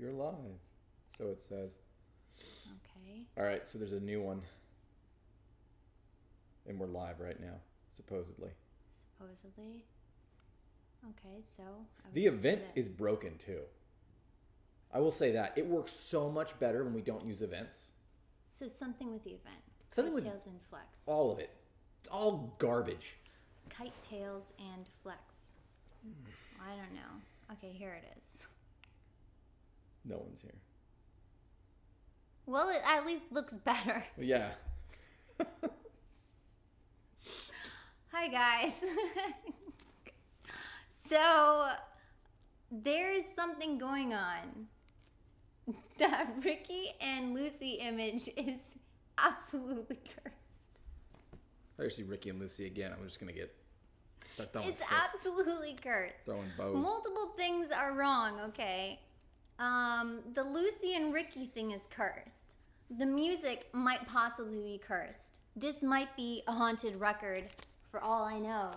You're live. So it says. Okay. All right, so there's a new one. And we're live right now, supposedly. Supposedly. Okay, so... The event is broken, too. I will say that. It works so much better when we don't use events. So something with the event. Something Kite with tails and flex. all of it. It's all garbage. Kite tails and flex. I don't know. Okay, here it is. No one's here. Well, it at least looks better. Yeah. Hi, guys. So, there is something going on. That Ricky and Lucy image is absolutely cursed. I see Ricky and Lucy again. I'm just going to get stuck down It's with fists. absolutely cursed. Throwing bows. Multiple things are wrong, okay? The Lucy and Ricky thing is cursed. The music might possibly be cursed. This might be a haunted record, for all I know.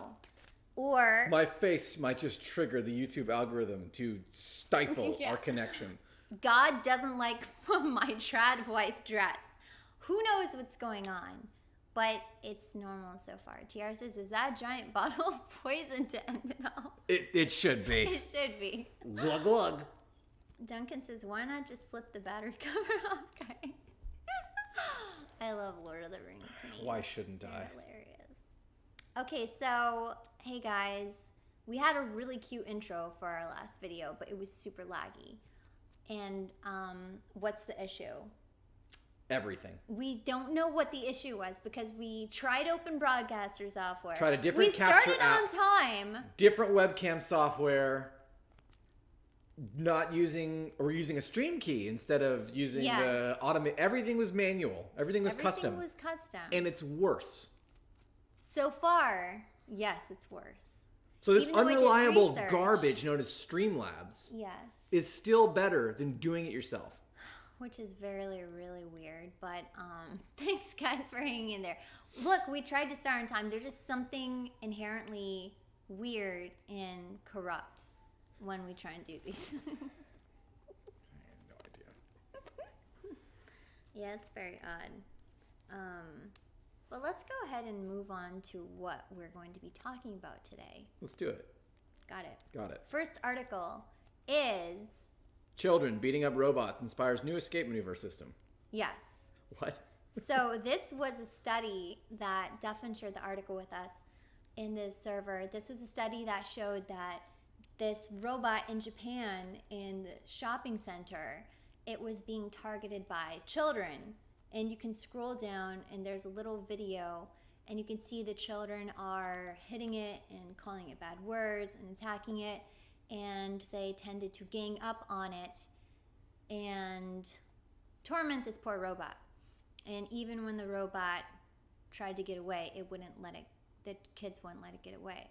Or... My face might just trigger the YouTube algorithm to stifle Yeah. our connection. God doesn't like my trad wife dress. Who knows what's going on? But it's normal so far. TR says, is that a giant bottle of poison to end it all? It should be. It should be. Glug glug. Duncan says, why not just slip the battery cover off? Okay. I love Lord of the Rings memes. Why shouldn't I? They're hilarious. Okay, so, hey guys. We had a really cute intro for our last video, but it was super laggy. And what's the issue? Everything. We don't know what the issue was because we tried open broadcaster software. Tried a different We capture started app. on time. Different webcam software. Not using, or using a stream key instead of using Yes. the automate. Everything was manual. Everything was custom. Everything was custom. And it's worse. So far, yes, it's worse. So this Even though I did unreliable research. garbage known as Streamlabs Yes. is still better than doing it yourself. Which is really, really weird. But thanks, guys, for hanging in there. Look, we tried to start on time. There's just something inherently weird and corrupt when we try and do these. I have no idea. Yeah, it's very odd. But let's go ahead and move on to what we're going to be talking about today. Let's do it. Got it. Got it. First article is... Children beating up robots inspires new escape maneuver system. Yes. What? So this was a study that Duffin shared the article with us in the server. This was a study that showed that this robot in Japan in the shopping center, it was being targeted by children. And you can scroll down and there's a little video and you can see the children are hitting it and calling it bad words and attacking it. And they tended to gang up on it and torment this poor robot. And even when the robot tried to get away, it wouldn't let it, the kids wouldn't let it get away.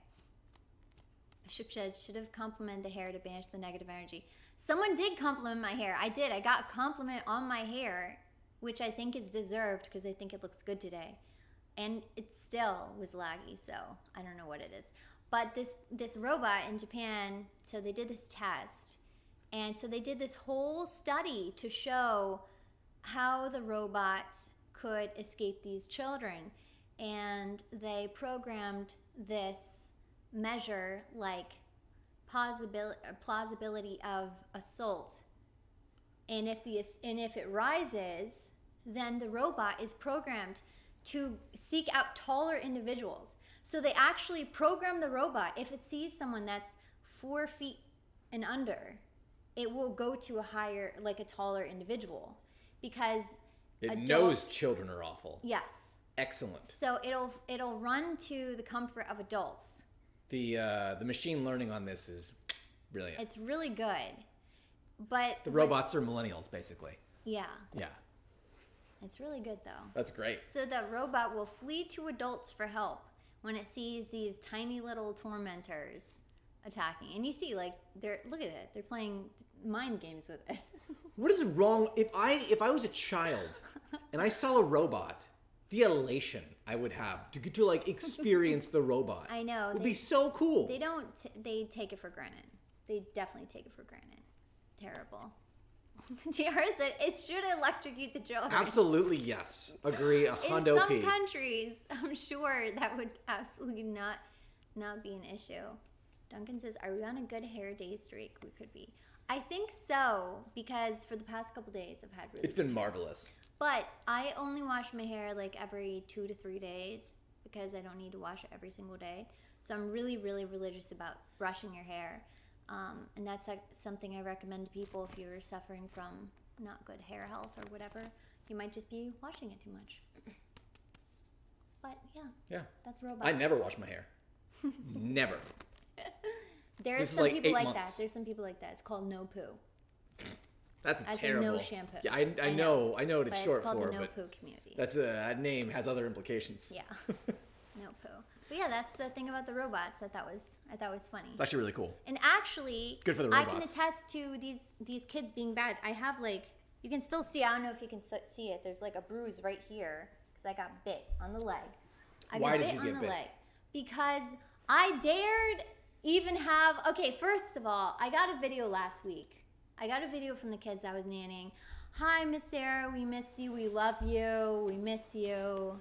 Shipshed should have complimented the hair to banish the negative energy. Someone did compliment my hair. I did. I got a compliment on my hair, which I think is deserved because I think it looks good today. And it still was laggy, so I don't know what it is. But this robot in Japan, so they did this test. And so they did this whole study to show how the robot could escape these children. And they programmed this measure like plausibility of assault. And if it rises, then the robot is programmed to seek out taller individuals. So they actually program the robot. If it sees someone that's 4 feet and under, it will go to a higher, like a taller individual, because It knows children are awful. Yes. Excellent. So it'll run to the comfort of adults. The machine learning on this is brilliant. It's really good. But The robots are millennials, basically. Yeah. Yeah. It's really good though. That's great. So the robot will flee to adults for help when it sees these tiny little tormentors attacking. And you see, like, look at it. They're playing mind games with it. What is wrong? If I was a child and I saw a robot, the elation I would have to get to like experience the robot. I know. Would be so cool. They take it for granted. They definitely take it for granted. Terrible. Tiara said it should electrocute the children. Absolutely, yes. Agree, In hundo some P. countries, I'm sure that would absolutely not be an issue. Duncan says, are we on a good hair day streak? We could be. I think so, because for the past couple days I've had really It's been marvelous. But I only wash my hair like every 2 to 3 days because I don't need to wash it every single day. So I'm really, really religious about brushing your hair. And that's like something I recommend to people if you're suffering from not good hair health or whatever. You might just be washing it too much. But yeah, that's robots. I never wash my hair. Never. There's some people like that. There's some people like that. It's called no poo. That's As terrible. in no shampoo. Yeah, I know what it's but short it's called for, the no but poo community. that name has other implications. Yeah, no poo. But yeah, that's the thing about the robots. I thought was funny. It's actually really cool. And actually, good for the I robots. can attest to these kids being bad. I have like, you can still see. I don't know if you can see it. There's like a bruise right here because I got bit on the leg. Why did you get bit? Leg because I dared even have. Okay, first of all, I got a video last week. I got a video from the kids I was nannying. Hi, Miss Sarah. We miss you. We love you. We miss you.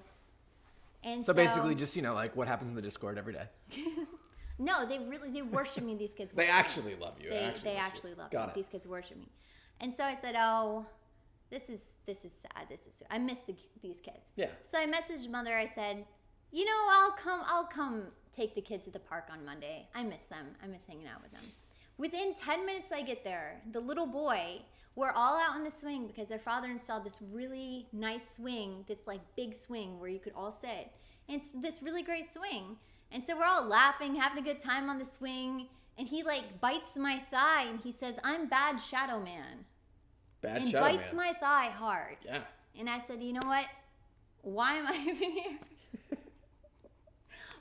And so basically, just like what happens in the Discord every day. No, they worship me. These kids. They actually love you. They actually love me. Got it. These kids worship me. And so I said, oh, this is sad. I miss these kids. Yeah. So I messaged mother. I said, I'll come take the kids to the park on Monday. I miss them. I miss hanging out with them. Within 10 minutes I get there, the little boy, we're all out on the swing because their father installed this really nice swing, this like big swing where you could all sit. And it's this really great swing. And so we're all laughing, having a good time on the swing. And he like bites my thigh and he says, I'm bad shadow man. Bad shadow man. And bites my thigh hard. Yeah. And I said, you know what? Why am I even here?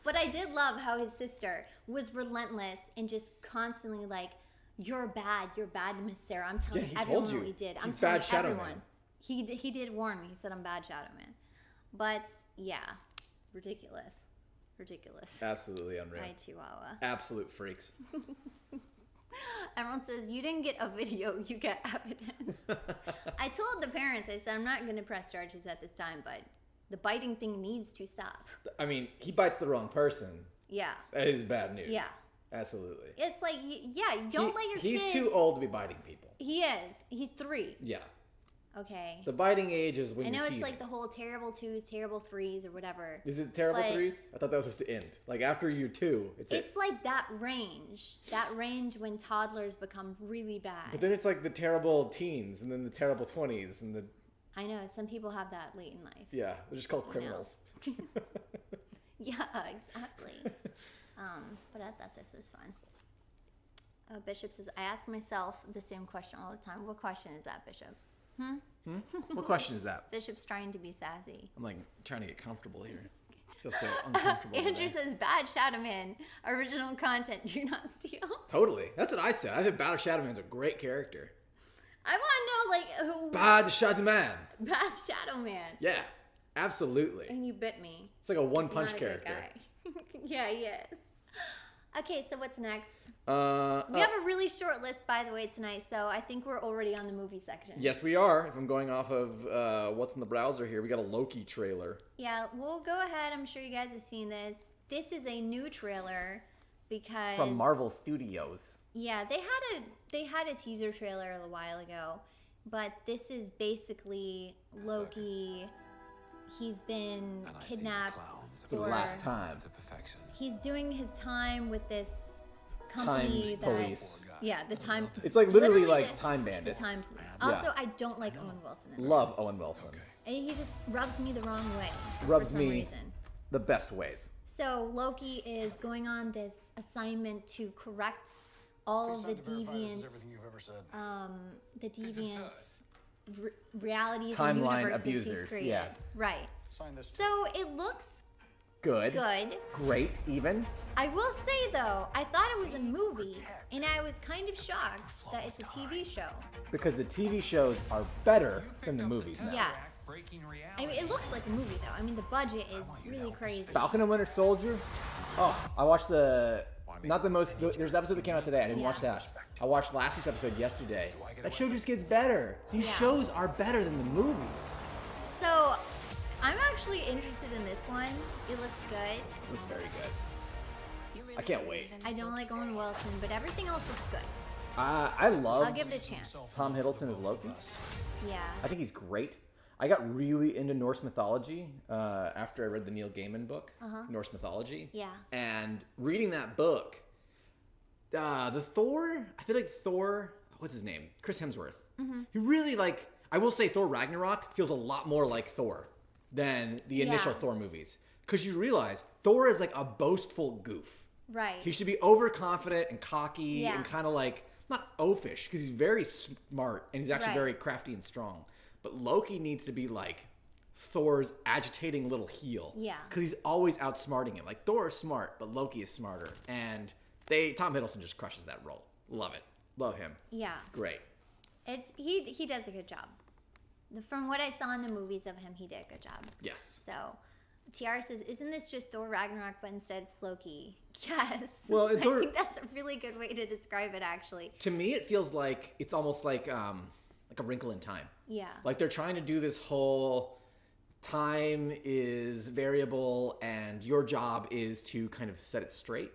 But I did love how his sister was relentless and just constantly like, you're bad, Miss Sarah. I'm telling everyone what we did. I'm telling everyone. Man. He did warn me. He said I'm bad shadow man. But yeah, ridiculous. Absolutely unreal. My chihuahua. Absolute freaks. Everyone says, you didn't get a video, you get evidence. I told the parents, I said, I'm not going to press charges at this time, but the biting thing needs to stop. I mean, he bites the wrong person. Yeah. That is bad news. Yeah. Absolutely. It's like, don't let your kid... He's too old to be biting people. He is. He's 3. Yeah. Okay. The biting age is when I know you're it's teething. like the whole terrible 2s, terrible 3s, or whatever. Is it terrible 3s? I thought that was supposed to end. Like after year 2, it's like that range. That range when toddlers become really bad. But then it's like the terrible teens and then the terrible 20s and the... I know. Some people have that late in life. Yeah. They're just called criminals. Yeah, exactly. But I thought this was fun. Bishop says, I ask myself the same question all the time. What question is that, Bishop? What question is that? Bishop's trying to be sassy. I'm like trying to get comfortable here. I feel so uncomfortable. Andrew says, bad Shadow Man. Original content, do not steal. Totally. That's what I said. I think Bad Shadow Man's a great character. I want to know, like, who... Bad Shadow Man. Bad Shadow Man. Yeah, absolutely. And you bit me. It's like a one-punch character. Yeah, he is. Okay, so what's next? We have a really short list, by the way, tonight, so I think we're already on the movie section. Yes, we are. If I'm going off of what's in the browser here, we got a Loki trailer. Yeah, we'll go ahead. I'm sure you guys have seen this. This is a new trailer because... From Marvel Studios. Yeah, they had a teaser trailer a while ago, but this is basically Loki. He's been kidnapped for the last time. He's doing his time with this company police. Yeah, the time. It's like literally like time bandits. The time police. Also, I don't like Owen Wilson. Love Owen Wilson. And he just rubs me the wrong way. Rubs for some me reason. The best ways. So Loki is going on this assignment to correct all of the deviant, realities and universes he's created. Yeah. Right. So it looks good. Great, even. I will say though, I thought it was a movie, and I was kind of shocked that it's a TV show. Because the TV shows are better than the movies now. Yes. I mean, it looks like a movie though. I mean, the budget is really crazy. Falcon and Winter Soldier. Oh, I watched the Not the most. There's an episode that came out today. I didn't watch that. I watched last week's episode yesterday. That show just gets better. These shows are better than the movies. So, I'm actually interested in this one. It looks good. It looks very good. I can't wait. I don't like Owen Wilson, but everything else looks good. I love I'll give it a chance. Tom Hiddleston as Loki. Yeah. I think he's great. I got really into Norse mythology after I read the Neil Gaiman book, Norse mythology. Yeah. And reading that book, the Thor, I feel like Thor, what's his name? Chris Hemsworth. He really I will say Thor Ragnarok feels a lot more like Thor than the initial Thor movies. Because you realize Thor is like a boastful goof. Right. He should be overconfident and cocky and kind of not oafish, because he's very smart and he's actually very crafty and strong. But Loki needs to be like Thor's agitating little heel. Yeah. Because he's always outsmarting him. Like, Thor is smart, but Loki is smarter. And Tom Hiddleston just crushes that role. Love it. Love him. Yeah. Great. He does a good job. From what I saw in the movies of him, he did a good job. Yes. So, Tiara says, isn't this just Thor Ragnarok, but instead it's Loki? Yes. Well, I think that's a really good way to describe it, actually. To me, it feels like it's almost like a Wrinkle in Time. Yeah. Like they're trying to do this whole time is variable and your job is to kind of set it straight.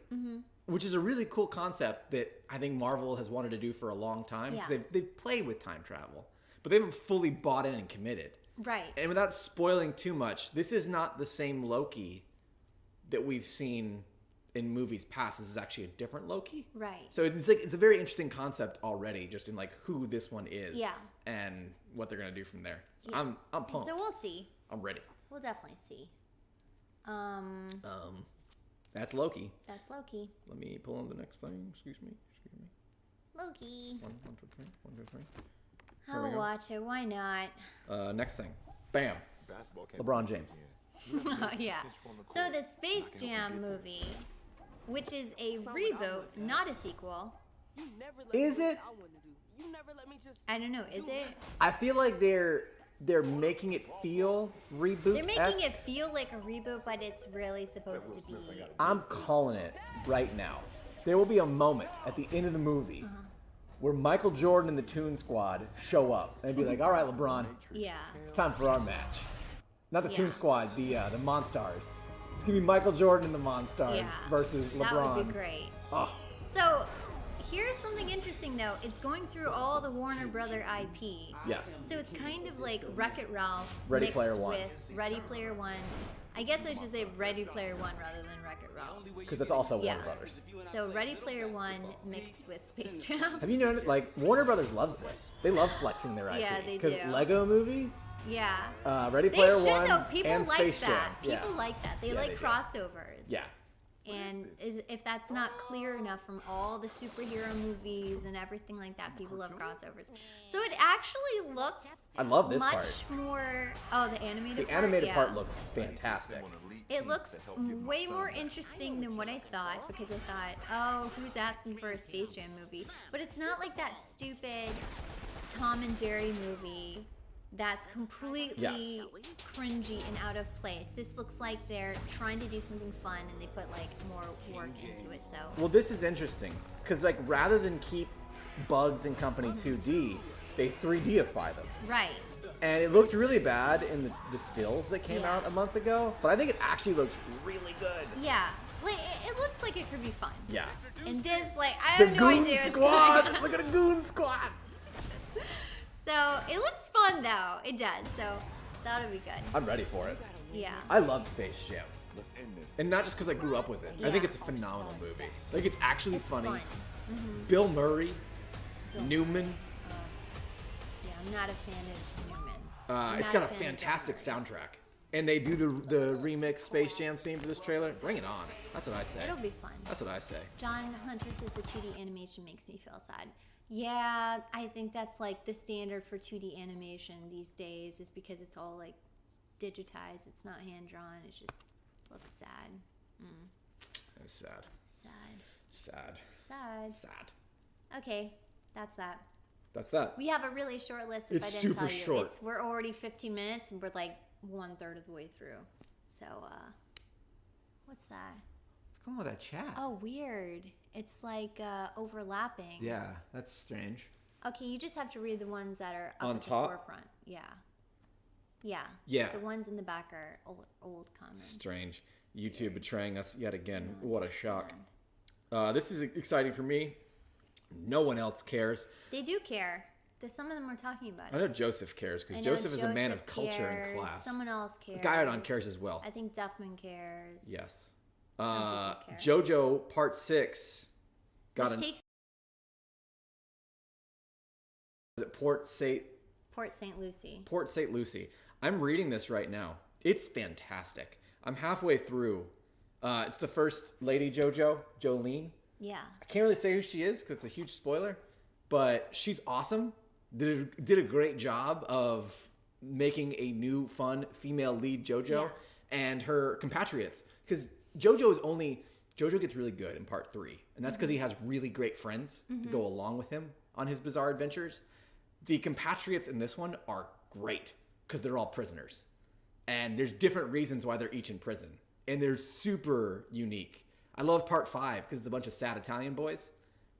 Which is a really cool concept that I think Marvel has wanted to do for a long time. Because they've played with time travel. But they haven't fully bought in and committed. Right. And without spoiling too much, this is not the same Loki that we've seen in movies past. This is actually a different Loki. Right. So it's a very interesting concept already, just in who this one is. Yeah. And what they're gonna do from there. So I'm pumped. So we'll see. I'm ready. We'll definitely see. That's Loki. That's Loki. Let me pull on the next thing. Excuse me. Loki. One, two, three. I'll watch it. Why not? Next thing. Bam. LeBron James. Yeah. So the Space Jam movie, which is a reboot, not a sequel. Is it? I don't know. Is it? I feel like they're making it feel reboot. They're making it feel like a reboot, but it's really supposed to be. I'm calling it right now. There will be a moment at the end of the movie where Michael Jordan and the Toon Squad show up and be like, "All right, LeBron, it's time for our match." Not the Toon Squad, the Monstars. It's gonna be Michael Jordan and the Monstars versus LeBron. That would be great. Oh. So here's something interesting though. It's going through all the Warner Brother IP. Yes. So it's kind of like Wreck-It Ralph Ready Player One. With Ready Player One. I guess I should say Ready Player One rather than Wreck-It Ralph. Because that's also Warner Brothers. So Ready Player One mixed with Space Jam. Have you noticed, Warner Brothers loves this. They love flexing their IP. Yeah, they do. Because Lego Movie, yeah. Ready Player One, though. People and like Space that. Jam. People like that. They like crossovers. Yeah. And if that's not clear enough from all the superhero movies and everything like that, people love crossovers. So it actually looks. I love this much part. More. Oh, the animated. The animated part looks fantastic. It looks way more interesting than what I thought, because I thought, oh, who's asking for a Space Jam movie? But it's not like that stupid Tom and Jerry movie that's completely cringy and out of place. This looks like they're trying to do something fun and they put more work into it. So well, this is interesting because rather than keep Bugs and Company 2D, they 3Dify them. Right. And it looked really bad in the stills that came out a month ago, but I think it actually looks really good. Yeah. It looks like it could be fun. Yeah. And this, I have no idea. Squad! Look at a Goon Squad! So, it looks fun though. It does. So, that'll be good. I'm ready for it. Yeah. I love Space Jam. And not just because I grew up with it. I think it's a phenomenal movie. It's actually funny. Fun. Mm-hmm. Bill Murray, Newman. Yeah, I'm not a fan of Newman. It's got a fantastic soundtrack. And they do the remix Space Jam theme for this trailer. Bring it on. That's what I say. It'll be fun. That's what I say. John Hunter says the 2D animation makes me feel sad. Yeah, I think that's the standard for 2D animation these days, is because it's all digitized. It's not hand drawn. It just looks sad. It's sad. Sad. Okay, that's that. That's that. We have a really short list. If I didn't tell you, short. We're already 15 minutes, and we're 1/3 of the way through. So, what's that? Let's What's going on with that chat? Oh, weird. It's like overlapping. Yeah, that's strange. Okay, you just have to read the ones that are up on at top? the forefront. Yeah. Yeah. Yeah. The ones in the back are old comments. Strange. YouTube betraying us yet again. What a shock. This is exciting for me. No one else cares. They do care. Some of them are talking about it. I know Joseph cares because Joseph is a man of culture and class. Someone else cares. Guiodon cares as well. I think Duffman cares. Yes. Jojo Part 6 got Port St. Lucie. Port St. Lucie. I'm reading this right now. It's fantastic. I'm halfway through. It's the first lady Jojo, Jolene. Yeah. I can't really say who she is because it's a huge spoiler, but she's awesome. Did a great job of making a new, fun female lead Jojo and her compatriots. Because Jojo gets really good in Part 3, and that's because he has really great friends to go along with him on his bizarre adventures. The compatriots in this one are great because they're all prisoners, and there's different reasons why they're each in prison, and they're super unique. I love Part 5 because it's a bunch of sad Italian boys.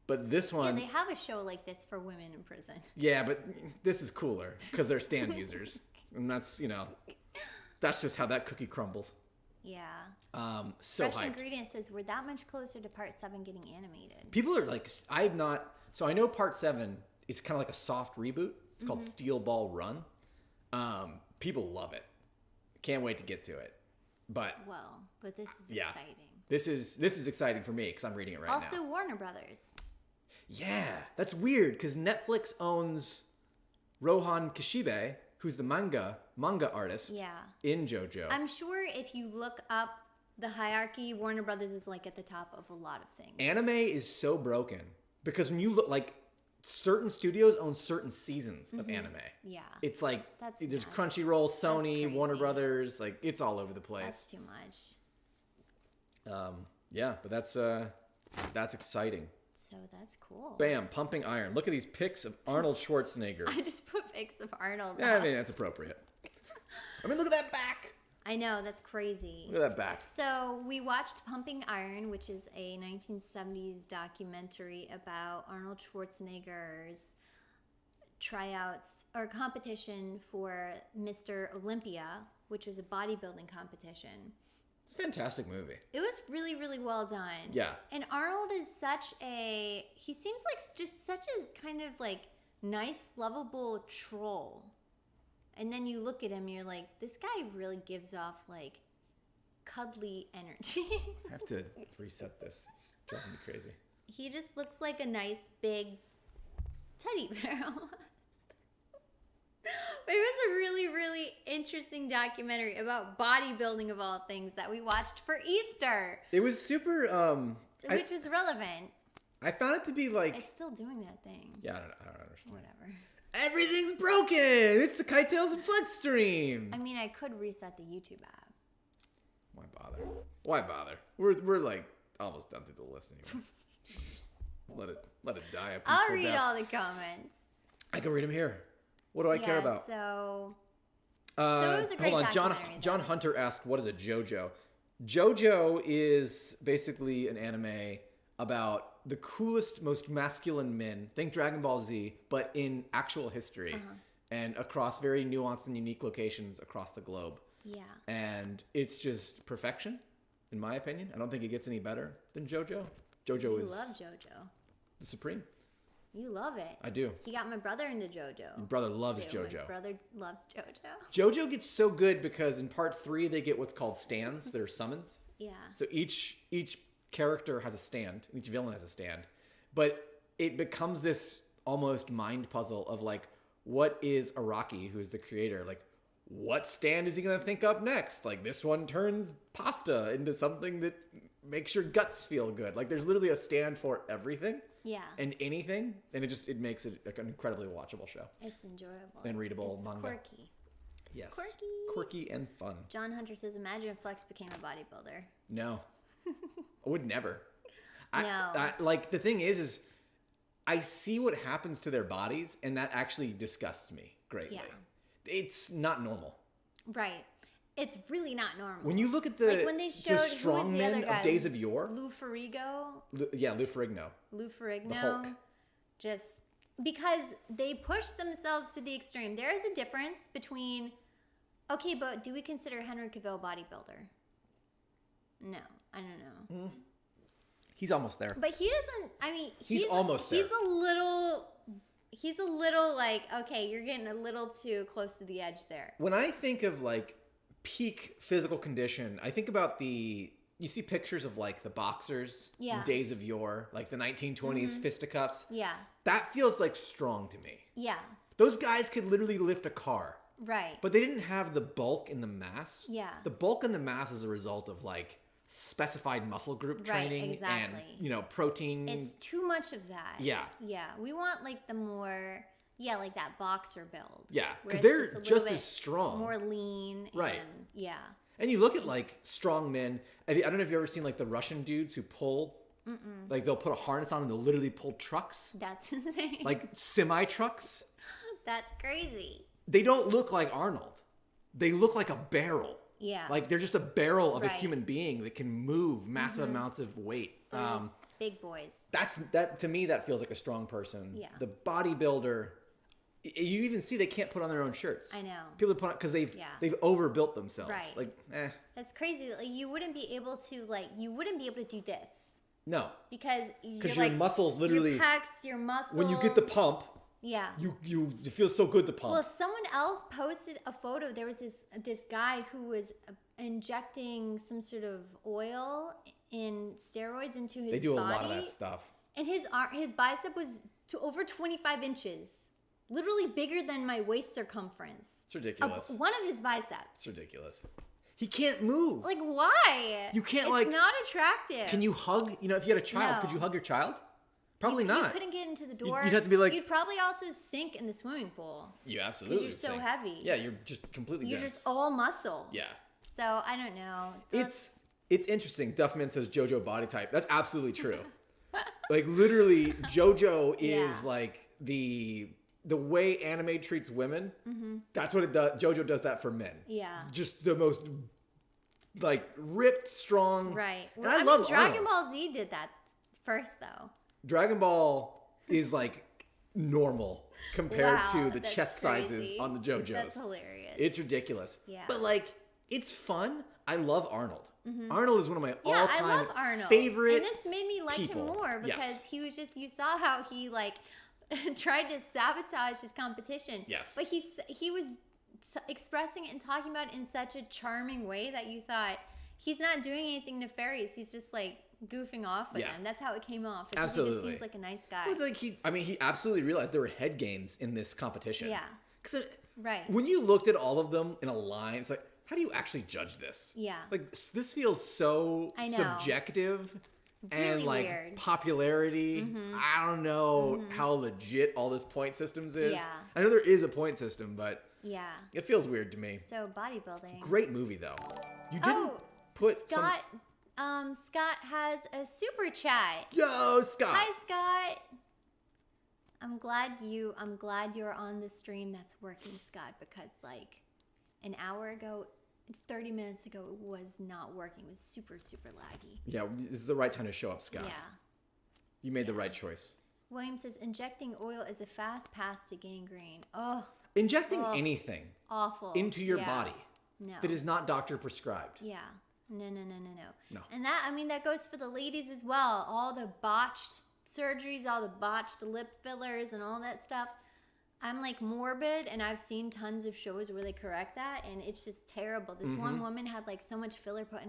But this one... Yeah, they have a show like this for women in prison. Yeah, but this is cooler because they're stand users. And that's, that's just how that cookie crumbles. Yeah. So Fresh hyped. Ingredients says we're that much closer to Part 7 getting animated. People are like, so I know Part 7 is kind of like a soft reboot. It's called Steel Ball Run. People love it. Can't wait to get to it. But this is exciting. This is exciting for me because I'm reading it right now. Also, Warner Brothers. Yeah, that's weird because Netflix owns Rohan Kishibe, who's the manga artist in JoJo. I'm sure if you look up the hierarchy, Warner Brothers is like at the top of a lot of things. Anime is so broken because when you look, like, certain studios own certain seasons of anime. Yeah. It's like there's Crunchyroll, Sony, Warner Brothers, like it's all over the place. That's too much. Yeah, but that's exciting. So that's cool. Bam, pumping iron. Look at these pics of Arnold Schwarzenegger. I just put pics of Arnold. Yeah, I mean, that's appropriate. I mean, look at that back. I know, that's crazy. Look at that back. So we watched Pumping Iron, which is a 1970s documentary about Arnold Schwarzenegger's tryouts or competition for Mr. Olympia, which was a bodybuilding competition. It's a fantastic movie. It was really, really well done. Yeah. And Arnold is he seems like just such a kind of like nice, lovable troll. And then you look at him and you're like, this guy really gives off like cuddly energy. I have to reset this. It's driving me crazy. He just looks like a nice big teddy bear. It was a really, really interesting documentary about bodybuilding of all things that we watched for Easter. It was super... which was relevant. I found it to be like... It's still doing that thing. Yeah, I don't understand. Whatever. Everything's broken! It's the Kite-Tails and Flex stream! I mean, I could reset the YouTube app. Why bother? We're like almost done through the list anyway. Let it die a peaceful I'll read death. all the comments. I can read them here. What do I care about? So it was a great documentary. John Hunter asked, what is a JoJo? JoJo is basically an anime about the coolest, most masculine men. Think Dragon Ball Z, but in actual history. And across very nuanced and unique locations across the globe. Yeah. And it's just perfection, in my opinion. I don't think it gets any better than JoJo. You love JoJo. The supreme. You love it. I do. He got my brother into JoJo. My brother loves JoJo. My brother loves JoJo. JoJo gets so good because in Part 3 they get what's called stands. They're summons. Yeah. So each character has a stand. Each villain has a stand. But it becomes this almost mind puzzle of like, what is Araki, who's the creator, like, what stand is he going to think up next? Like, this one turns pasta into something that makes your guts feel good. Like, there's literally a stand for everything. Yeah. And anything. And it makes it like an incredibly watchable show. It's enjoyable. And readable it's manga. Quirky. Yes. Quirky and fun. John Hunter says, imagine if Flex became a bodybuilder. No. I would never. No. Like, the thing is I see what happens to their bodies, and that actually disgusts me greatly. Yeah. It's not normal. Right. It's really not normal. When you look at the, like when they showed, strong men of Days of Yore. Lou Ferrigno. Lou Ferrigno. The Hulk. Just because they push themselves to the extreme. There is a difference between, okay, but do we consider Henry Cavill a bodybuilder? No, I don't know. He's almost there. But he doesn't, I mean, he's almost there. He's a little like, okay, you're getting a little too close to the edge there. When I think of like peak physical condition, I think about you see pictures of like the boxers in Days of Yore, like the 1920s fisticuffs. Yeah. That feels like strong to me. Yeah. Those guys could literally lift a car. Right. But they didn't have the bulk and the mass. Yeah. The bulk and the mass is a result of like specified muscle group training and, protein. It's too much of that. Yeah. Yeah. We want like the more, like that boxer build. Yeah. Because they're just as strong. More lean. Right. And, and you look at like strong men. I don't know if you've ever seen like the Russian dudes who pull. Like they'll put a harness on and they'll literally pull trucks. That's insane. Like semi trucks. That's crazy. They don't look like Arnold. They look like a barrel. Yeah. Like they're just a barrel of a human being that can move massive amounts of weight. Those big boys. That to me, that feels like a strong person. Yeah. The bodybuilder, you even see they can't put on their own shirts. I know. People put on because they've overbuilt themselves. Right. Like, That's crazy. Like you wouldn't be able to do this. No. Because your muscles literally. Your pecs, your muscles. When you get the pump. Yeah. It feels so good to pump. Well, someone else posted a photo. There was this guy who was injecting some sort of oil in steroids into his body. They do a lot of that stuff. And his bicep was over 25 inches. Literally bigger than my waist circumference. It's ridiculous. One of his biceps. It's ridiculous. He can't move. Like, why? You can't It's not attractive. Can you hug? If you had a child, could you hug your child? Probably not. You couldn't get into the door. You'd have to be like. You'd probably also sink in the swimming pool. You absolutely. Because you're so heavy. Yeah, you're just completely. You're just all muscle. Yeah. So I don't know. It's interesting. Duffman says Jojo body type. That's absolutely true. Like literally, Jojo is like the way anime treats women. That's what it does. Jojo does that for men. Yeah. Just the most like ripped, strong. Right. Well, and I love Dragon Ball Z did that first though. Dragon Ball is like normal compared to the chest sizes on the JoJos. That's hilarious. It's ridiculous. Yeah. But like, it's fun. I love Arnold. Arnold is one of my all-time favorite and this made me like him more because he was just, you saw how he like tried to sabotage his competition. Yes. But he was expressing it and talking about it in such a charming way that you thought he's not doing anything nefarious. He's just like goofing off with them. That's how it came off. Absolutely. He just seems like a nice guy. Well, it's like he absolutely realized there were head games in this competition. Yeah. Because right. When you looked at all of them in a line, it's like, how do you actually judge this? Yeah. Like this feels so subjective. Really and like weird. Popularity. I don't know how legit all this point systems is. Yeah. I know there is a point system, but it feels weird to me. So bodybuilding. Great movie though. You didn't put Scott. Scott has a super chat. Yo, Scott. Hi, Scott. I'm glad you're on the stream that's working, Scott, because like an hour ago, 30 minutes ago, it was not working. It was super, super laggy. Yeah, this is the right time to show up, Scott. Yeah. You made the right choice. William says, injecting oil is a fast path to gangrene. Oh. Injecting anything awful into your body no. that is not doctor prescribed. Yeah. No. And that goes for the ladies as well. All the botched surgeries, all the botched lip fillers and all that stuff. I'm like morbid, and I've seen tons of shows where they correct that, and it's just terrible. This one woman had like so much filler put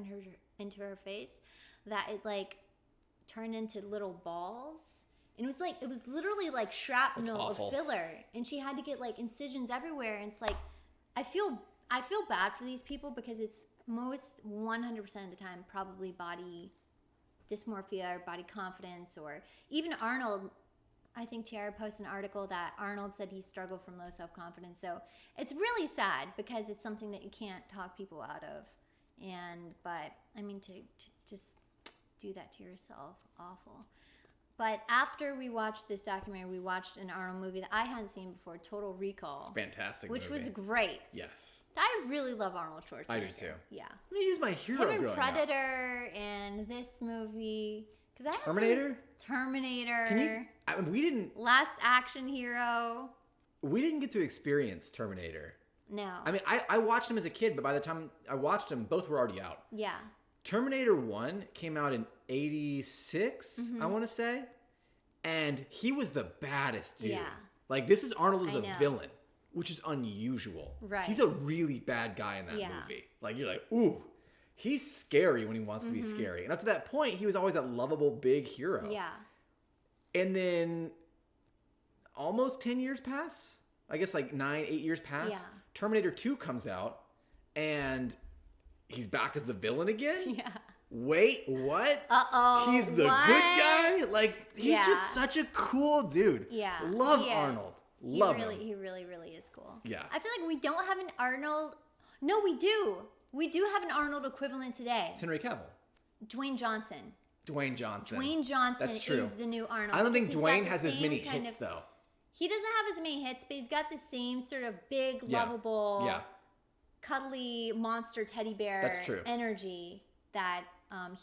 into her face that it like turned into little balls, and it was literally like shrapnel of filler, and she had to get like incisions everywhere. And it's like I feel bad for these people because it's most 100% of the time probably body dysmorphia or body confidence, or even Arnold. I think Tiara posted an article that Arnold said he struggled from low self-confidence. So it's really sad because it's something that you can't talk people out of. But I mean, to just do that to yourself, awful. But after we watched this documentary, we watched an Arnold movie that I hadn't seen before, Total Recall. Fantastic which movie. was great. Yes. I really love Arnold Schwarzenegger. I do too. Yeah. He's my hero Him and growing up. Predator and this movie. Terminator? Terminator. We didn't... Last Action Hero. We didn't get to experience Terminator. No. I mean, I watched him as a kid, but by the time I watched them, both were already out. Yeah. Terminator 1 came out in 86, I want to say. And he was the baddest dude. Yeah. Like, this is Arnold as a villain, which is unusual. Right. He's a really bad guy in that movie. Like, you're like, ooh. He's scary when he wants to be scary. And up to that point, he was always that lovable big hero. Yeah. And then almost 10 years pass. I guess like 8 years pass. Yeah. Terminator 2 comes out and he's back as the villain again? Yeah. Wait, what? Uh-oh. He's the good guy? Like, he's just such a cool dude. Yeah. Love Arnold. Love him. He really, really is cool. Yeah. I feel like we don't have an Arnold. No, we do. We do have an Arnold equivalent today. It's Henry Cavill. Dwayne Johnson. Dwayne Johnson. Dwayne Johnson That's true. is the new Arnold. I don't think Dwayne has as many hits, though. He doesn't have as many hits, but he's got the same sort of big, lovable, cuddly monster teddy bear energy that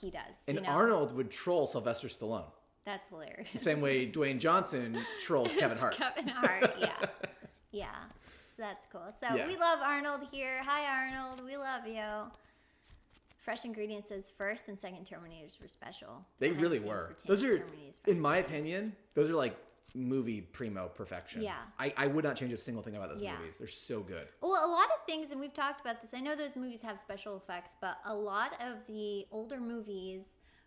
he does. And Arnold would troll Sylvester Stallone. That's hilarious. The same way Dwayne Johnson trolls Kevin Hart. Kevin Hart, yeah. Yeah. So that's cool. So we love Arnold here. Hi, Arnold. We love you. Fresh Ingredients says first and second Terminators were special. They really were. Those are, in my opinion, those are like movie primo perfection. Yeah. I would not change a single thing about those movies. They're so good. Well, a lot of things, and we've talked about this, I know those movies have special effects, but a lot of the older movies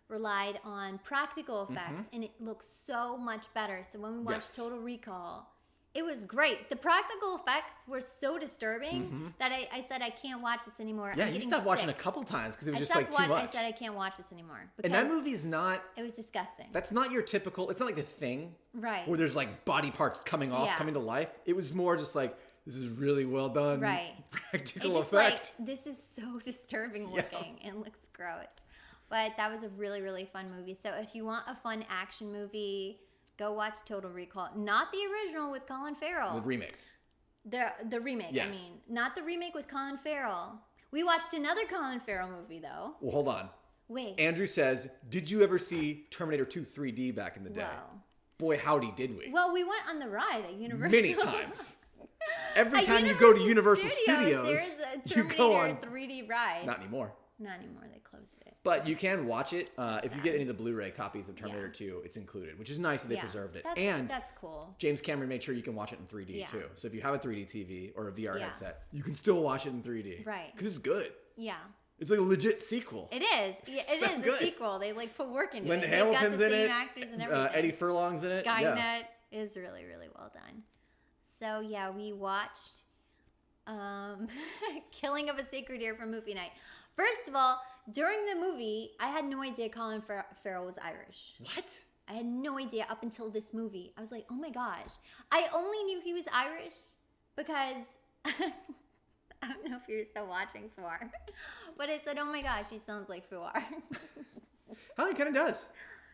relied on practical effects, and it looks so much better. So when we watched Total Recall, it was great. The practical effects were so disturbing that I said, I can't watch this anymore. Yeah, you stopped watching a couple times because it was just like too much. I said, I can't watch this anymore. And that movie's not... It was disgusting. That's not your typical... It's not like The Thing. Right. Where there's like body parts coming off, coming to life. It was more just like, this is really well done. Right. Practical effect. Like, this is so disturbing looking and looks gross. But that was a really, really fun movie. So if you want a fun action movie... Go watch Total Recall. Not the original with Colin Farrell. The remake. The remake, I mean. Not the remake with Colin Farrell. We watched another Colin Farrell movie, though. Well, hold on. Wait. Andrew says, did you ever see Terminator 2 3D back in the day? Whoa. Boy, howdy, did we. Well, we went on the ride at Universal. Many times. Every time you go to Universal Studios, there's a Terminator you go on 3D ride. Not anymore. Not anymore. They closed it. But you can watch it. If you get any of the Blu-ray copies of Terminator 2, it's included, which is nice that they preserved it. That's cool. James Cameron made sure you can watch it in 3D too. So if you have a 3D TV or a VR headset, you can still watch it in 3D. Right. Because it's good. Yeah. It's like a legit sequel. It is. It is a sequel. They like put work into Linda it. Hamilton's got the in same it. Actors and everything. Eddie Furlong's in it. Skynet is really, really well done. So yeah, we watched Killing of a Sacred Deer for movie night. First of all, during the movie, I had no idea Colin Farrell was Irish. What? I had no idea up until this movie. I was like, oh my gosh. I only knew he was Irish because, I don't know if you're still watching Fuar, but I said, oh my gosh, he sounds like Fuar. Oh, he kind of does.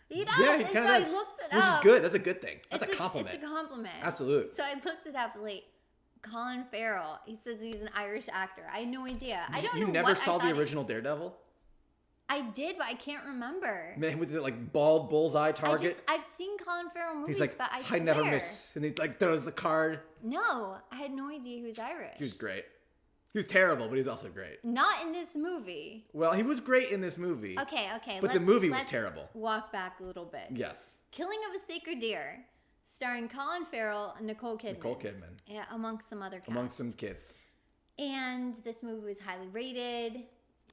He does. Yeah, he kind of does. I looked it up. Which is good. That's a good thing. That's a compliment. It's a compliment. Absolutely. So I looked it up, like, Colin Farrell. He says he's an Irish actor. I had no idea. I don't know. You never saw the original Daredevil? I did, but I can't remember. Man with the like bald bullseye target. I've seen Colin Farrell movies, He's like, but I swear. Never miss, and he like throws the card. No, I had no idea he was Irish. He was great. He was terrible, but he's also great. Not in this movie. Well, he was great in this movie. Okay. But the movie was terrible. Walk back a little bit. Yes. Killing of a Sacred Deer, starring Colin Farrell and Nicole Kidman. Yeah, amongst some other cast. Amongst some kids. And this movie was highly rated.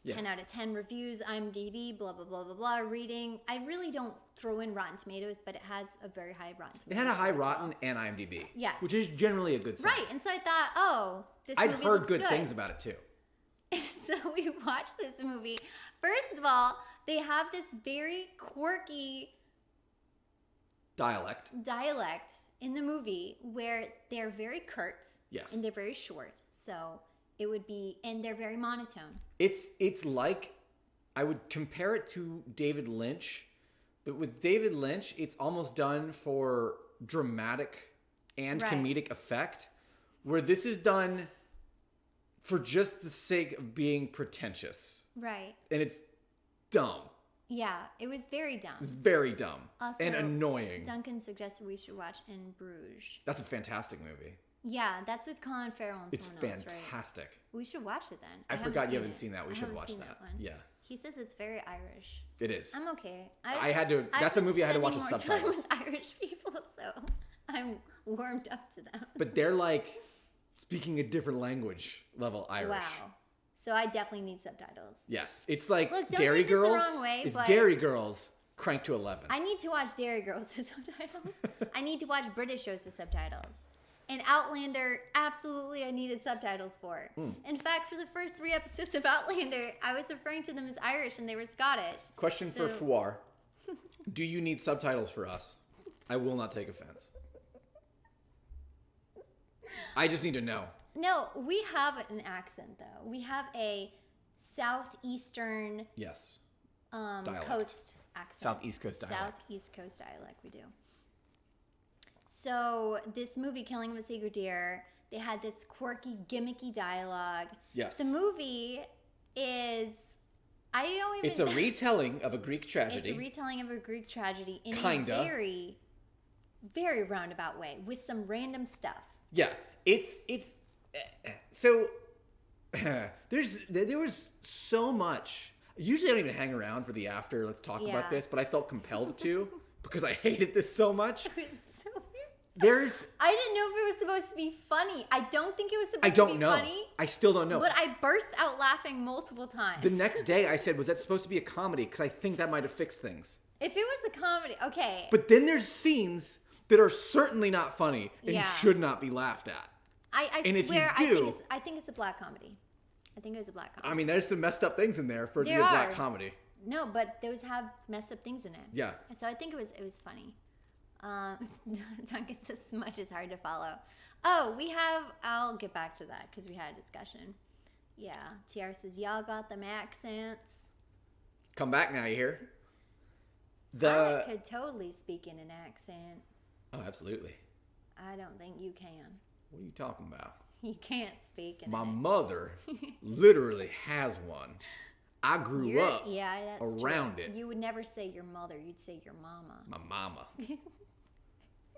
10 out of 10 reviews, IMDb, blah, blah, blah, blah, blah. Reading. I really don't throw in Rotten Tomatoes, but it has a very high Rotten Tomatoes. It had a high Rotten and IMDb. Yes. Which is generally a good sign. Right. And so I thought, this movie looks good. I'd heard good things about it too. So we watched this movie. First of all, they have this very quirky dialect in the movie where they're very curt. Yes. And they're very short. So it would be, and they're very monotone. It's like, I would compare it to David Lynch But with David Lynch, it's almost done for dramatic and comedic effect, where this is done for just the sake of being pretentious. Right. And it's dumb. Yeah, it was very dumb. It's very dumb. Also, and annoying. Duncan suggested we should watch In Bruges. That's a fantastic movie. Yeah, that's with Colin Farrell and someone else, right? It's fantastic. We should watch it then. I forgot you haven't seen that. We should watch that. One. Yeah. He says it's very Irish. It is. I'm okay. I had to. That's a movie I had to watch with subtitles. I've been spending more time with Irish people, so I'm warmed up to them. But they're like speaking a different language level Irish. Wow. So I definitely need subtitles. Yes, it's like Look, don't Dairy take this Girls. the wrong way, it's but Dairy Girls cranked to 11. I need to watch Dairy Girls with subtitles. I need to watch British shows with subtitles. And Outlander, absolutely, I needed subtitles for. In fact, for the first 3 episodes of Outlander, I was referring to them as Irish and they were Scottish. Question for Fouar. Do you need subtitles for us? I will not take offense. I just need to know. No, we have an accent, though. We have a southeastern coast accent. Southeast Coast dialect. Southeast Coast dialect, we do. So this movie, Killing of a Sacred Deer, they had this quirky, gimmicky dialogue. Yes. The movie is... It's a retelling of a Greek tragedy. It's a retelling of a Greek tragedy in Kinda. a very, very roundabout way with some random stuff. Yeah. It's so there was so much. Usually I don't even hang around for the after, let's talk about this, but I felt compelled to because I hated this so much. It was so weird. I didn't know if it was supposed to be funny. I don't think it was supposed to be funny. I still don't know. But I burst out laughing multiple times. The next day I said, was that supposed to be a comedy? Because I think that might have fixed things. If it was a comedy, okay. But then there's scenes that are certainly not funny and should not be laughed at. I swear, I think it's a black comedy. I think it was a black comedy. I mean, there's some messed up things in there for it to be a black comedy. No, but those have messed up things in it. Yeah. So I think it was funny. Duncan says smudge is hard to follow. Oh, I'll get back to that because we had a discussion. Yeah. TR says, y'all got them accents. Come back now, you hear? I could totally speak in an accent. Oh, absolutely. I don't think you can. What are you talking about? You can't speak in My mother literally has one. I grew up that's around true. it. You would never say your mother, you'd say your mama. My mama.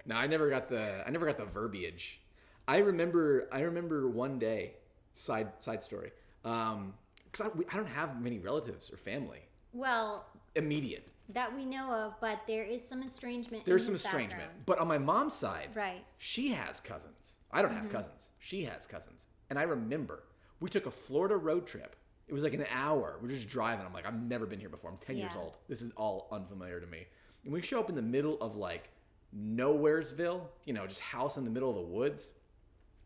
No, I never got the verbiage. I remember one day, side story. Because I don't have many relatives or family. Well, immediate. That we know of, but there is some estrangement. There's some estrangement. Background. But on my mom's side, right, she has cousins. I don't have cousins. She has cousins. And I remember we took a Florida road trip. It was like an hour. We're just driving. I'm like, I've never been here before. I'm 10 years old. This is all unfamiliar to me. And we show up in the middle of like Nowheresville, just house in the middle of the woods.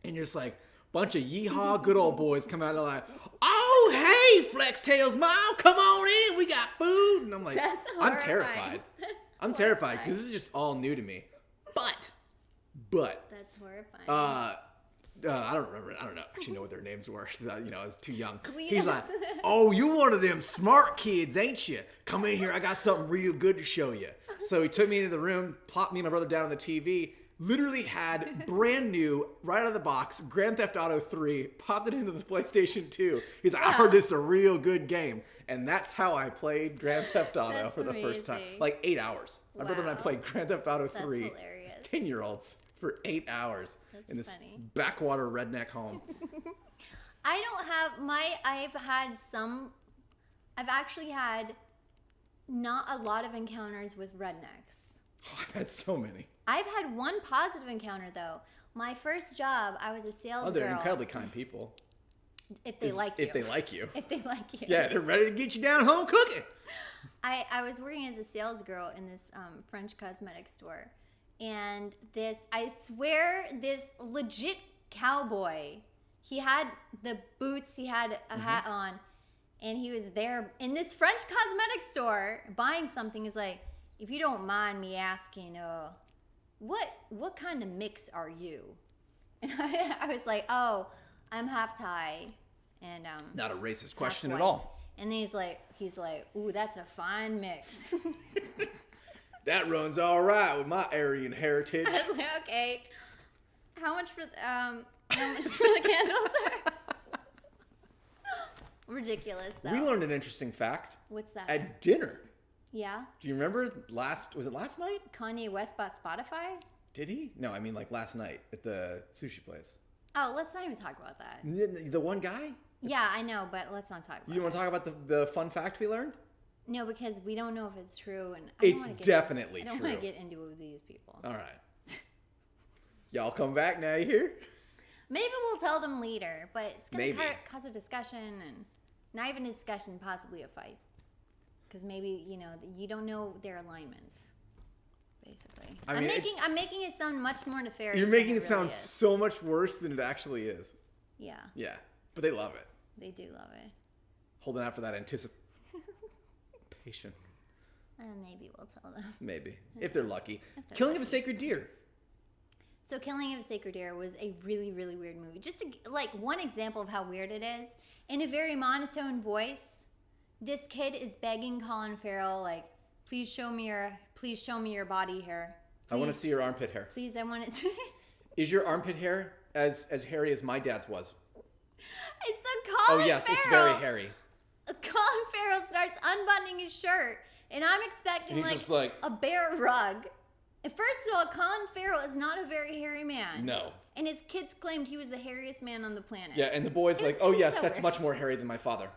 And just like bunch of yeehaw good old boys come out and like, oh, hey, Flex Tails Mom, come on in. We got food. And I'm like, I'm terrified. I'm terrified because this is just all new to me. But that's horrifying. I don't remember. I don't know. Actually, know what their names were. I was too young. He's like, "Oh, you one of them smart kids, ain't you? Come in here. I got something real good to show you." So he took me into the room, plopped me and my brother down on the TV. Literally had brand new, right out of the box, Grand Theft Auto 3. Popped it into the PlayStation 2. He's like, "I heard this is a real good game," and that's how I played Grand Theft Auto for the first time. Like 8 hours. My brother and I played Grand Theft Auto 3. That's hilarious. 10-year-olds. For 8 hours in this backwater redneck home. I've actually had not a lot of encounters with rednecks. Oh, I've had so many. I've had one positive encounter though. My first job, I was a sales girl. Oh, they're incredibly kind people. If they like you. If they like you. If they like you. Yeah, they're ready to get you down home cooking. I was working as a sales girl in this French cosmetic store. And I swear, this legit cowboy, he had the boots, he had a hat on, and he was there in this French cosmetic store buying something. He's like, if you don't mind me asking, what kind of mix are you? And I was like, oh, I'm half Thai. And not a racist question at all. And then he's like, ooh, that's a fine mix. That runs all right with my Aryan heritage. Okay. How much for the candles? Ridiculous, though. We learned an interesting fact. What's that? At dinner. Yeah? Do you remember was it last night? Kanye West bought Spotify? Did he? No, I mean like last night at the sushi place. Oh, let's not even talk about that. The one guy? Yeah, I know, but let's not talk about it. You want to talk about the fun fact we learned? No, because we don't know if it's true. And it's definitely true. I don't want to get into it with these people. All right. Y'all come back now, you hear? Maybe we'll tell them later, but it's going to cause a discussion and not even a discussion, possibly a fight. Because maybe, you don't know their alignments, basically. I'm making it sound much more nefarious. You're making it sound so much worse than it actually is. Yeah. Yeah, but they love it. They do love it. Holding out for that anticipation. Maybe we'll tell them. Maybe. If they're lucky. Killing of a Sacred Deer. So Killing of a Sacred Deer was a really, really weird movie. Just one example of how weird it is. In a very monotone voice, this kid is begging Colin Farrell, like, please show me your body hair. Please, I want to see your armpit hair. Please, I want to. Is your armpit hair as hairy as my dad's was? It's a Colin Farrell. Oh yes, it's very hairy. Colin Farrell starts unbuttoning his shirt, and I'm expecting like a bear rug. And first of all, Colin Farrell is not a very hairy man. No. And his kids claimed he was the hairiest man on the planet. Yeah, and the boy's like, oh yes, that's much more hairy than my father.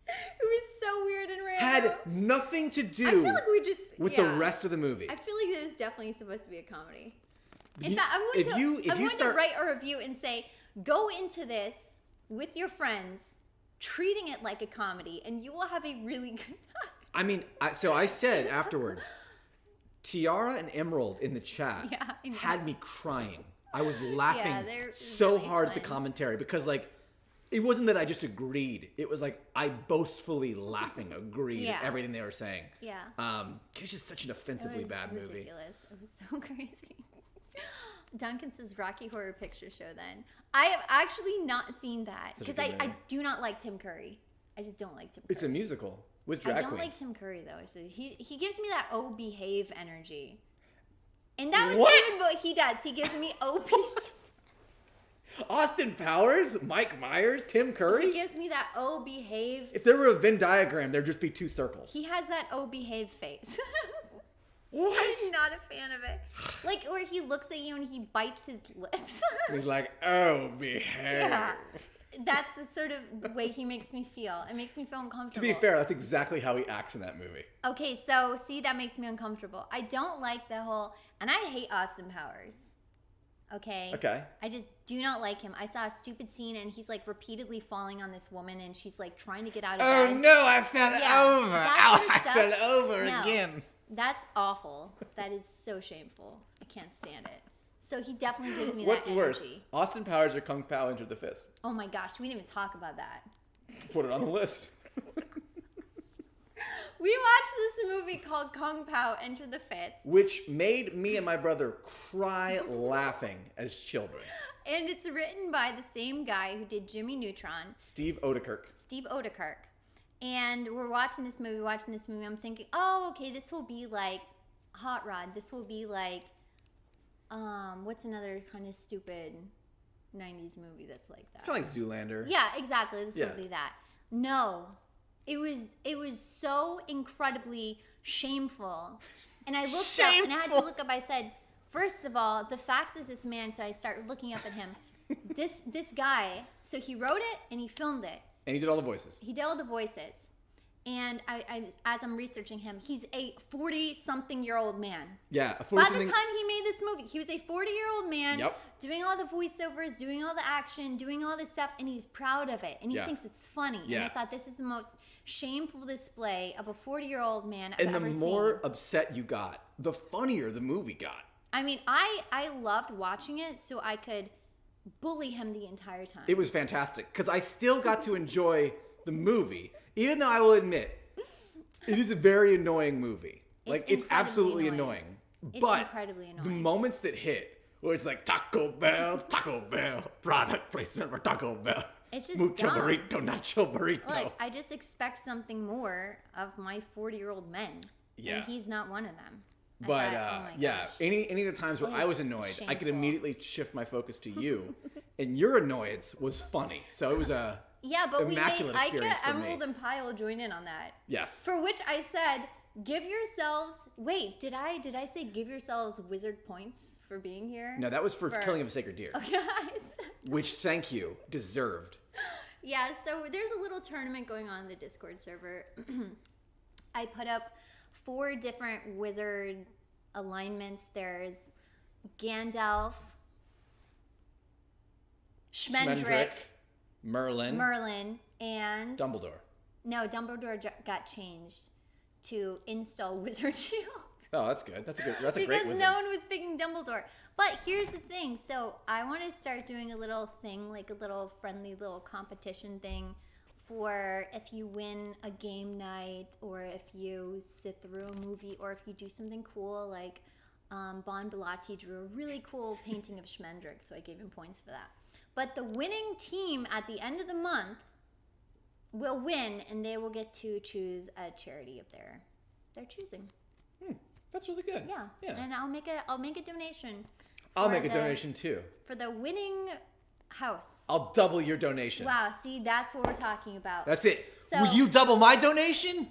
It was so weird and random. Had nothing to do I feel like with the rest of the movie. I feel like it was definitely supposed to be a comedy. In fact, I'm going to write a review and say, go into this with your friends, treating it like a comedy, and you will have a really good time. I mean, so I said afterwards, Tiara and Emerald in the chat had me crying. I was laughing so really hard at the commentary because, like, it wasn't that I just agreed. It was like I boastfully agreed at everything they were saying. Yeah. It was just such an offensively bad movie. Ridiculous. It was so crazy. Duncan says Rocky Horror Picture Show then. I have actually not seen that because I do not like Tim Curry. I just don't like Tim Curry. It's a musical with drag queens. I don't like Tim Curry though. So he gives me that oh behave energy. And that was even what he does. He gives me oh Austin Powers, Mike Myers, Tim Curry. He gives me that oh behave. If there were a Venn diagram, there'd just be two circles. He has that oh behave face. What? I'm not a fan of it. Like, where he looks at you and he bites his lips. He's like, oh, behave. Yeah. That's the sort of way he makes me feel. It makes me feel uncomfortable. To be fair, that's exactly how he acts in that movie. Okay, so, see, that makes me uncomfortable. I don't like the whole... And I hate Austin Powers. Okay? I just do not like him. I saw a stupid scene and he's, like, repeatedly falling on this woman and she's, like, trying to get out of bed. Oh, no, I fell over. Ow, I fell over again. That's awful. That is so shameful. I can't stand it. So he definitely gives me What's that energy. What's worse, Austin Powers or Kung Pao Enter the Fist? Oh my gosh, we didn't even talk about that. Put it on the list. We watched this movie called Kung Pao Enter the Fist. Which made me and my brother cry laughing as children. And it's written by the same guy who did Jimmy Neutron. Steve Odekirk. And we're watching this movie. I'm thinking, oh, okay, this will be like Hot Rod. This will be like, what's another kind of stupid 90s movie that's like that? Kind of like Zoolander. Yeah, exactly. This will be that. No, it was so incredibly shameful. And I looked up, and I had to look up. I said, first of all, the fact that this man, so I started looking up at him, this guy, so he wrote it and he filmed it. And he did all the voices. And as I'm researching him, he's a 40-something-year-old man. Yeah, By the time he made this movie, he was a 40-year-old man doing all the voiceovers, doing all the action, doing all this stuff, and he's proud of it. And he thinks it's funny. Yeah. And I thought this is the most shameful display of a 40-year-old man I've ever seen. And the more upset you got, the funnier the movie got. I mean, I loved watching it so I could bully him the entire time. It was fantastic because I still got to enjoy the movie, even though I will admit it is a very annoying movie. It's absolutely annoying. But incredibly annoying. The moments that hit, where it's like Taco Bell, product placement for Taco Bell. It's just Mucho dumb. burrito, nacho burrito. Like, I just expect something more of my 40-year-old men. Yeah. And he's not one of them. But any of the times where I was annoyed, I could immediately shift my focus to you, and your annoyance was funny. So it was a immaculate experience for me. Emerald and Pyle join in on that. Yes. For which I said, give yourselves. Wait, did I say give yourselves wizard points for being here? No, that was for killing of a sacred deer. Okay. Which, thank you, deserved. Yeah. So there's a little tournament going on in the Discord server. I put up 4 different wizard alignments. There's Gandalf, Schmendrick, Merlin, and Dumbledore. No, Dumbledore got changed to install Wizard Shield. Oh, that's good. That's a great wizard. Because no one was picking Dumbledore. But here's the thing. So I want to start doing a little thing, like a little friendly little competition thing for if you win a game night, or if you sit through a movie, or if you do something cool, like Bon Bellotti drew a really cool painting of Schmendrick, so I gave him points for that. But the winning team at the end of the month will win, and they will get to choose a charity of their choosing. That's really good. Yeah. And I'll make a donation. I'll make a donation too. For the winning house. I'll double your donation. Wow, see, that's what we're talking about. That's it. So, will you double my donation?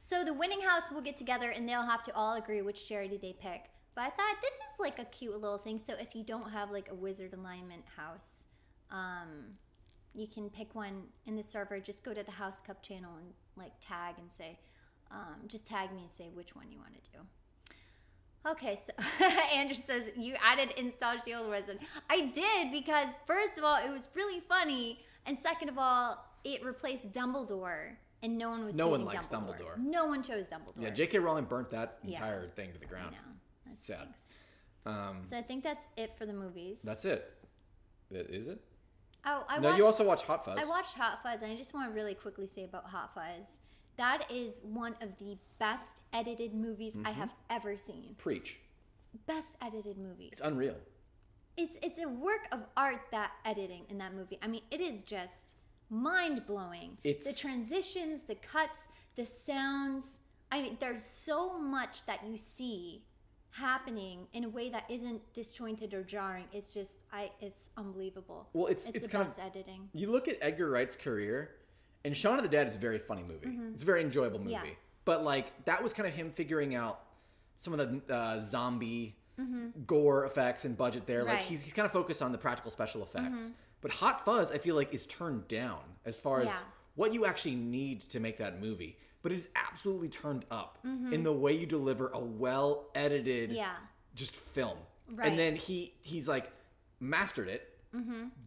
So the winning house will get together, and they'll have to all agree which charity they pick. But I thought this is like a cute little thing. So if you don't have like a wizard alignment house, you can pick one in the server. Just go to the House Cup channel and like tag and say, just tag me and say which one you want to do. Okay, so Andrew says, you added install shield wizard. I did, because first of all, it was really funny, and second of all, it replaced Dumbledore, and no one was choosing Dumbledore. No one likes Dumbledore. No one chose Dumbledore. Yeah, J.K. Rowling burnt that entire thing to the ground. I know. That's sad. So I think that's it for the movies. That's it. Is it? Oh, you also watched Hot Fuzz. I watched Hot Fuzz, and I just want to really quickly say about Hot Fuzz. That is one of the best edited movies I have ever seen. Preach. Best edited movies. It's unreal. It's a work of art, that editing in that movie. I mean, it is just mind-blowing. The transitions, the cuts, the sounds. I mean, there's so much that you see happening in a way that isn't disjointed or jarring. It's just, it's unbelievable. Well, it's the kind best editing. You look at Edgar Wright's career, and Shaun of the Dead is a very funny movie. It's a very enjoyable movie. Yeah. But like, that was kind of him figuring out some of the zombie gore effects and budget there. Like, he's kind of focused on the practical special effects. But Hot Fuzz, I feel like, is turned down as far as what you actually need to make that movie. But it is absolutely turned up in the way you deliver a well-edited just film. Right. And then he's like mastered it,